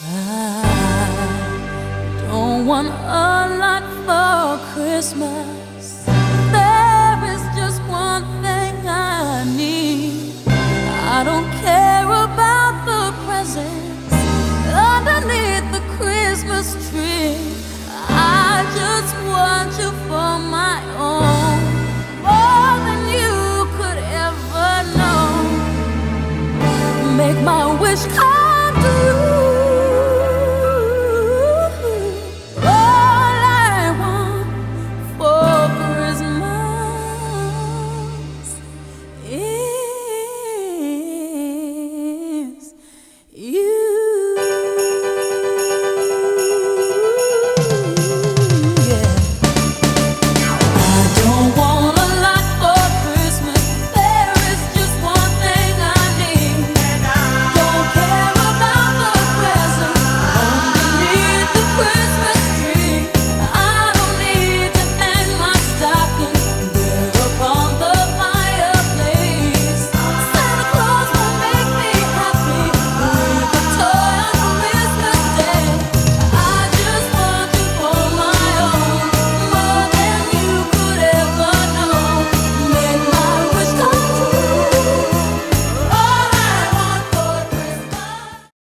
I don't want a lot for Christmas. There is just one thing I need. I don't care about the presents underneath the Christmas tree. I just want you for my own, more than you could ever know. Make my wish come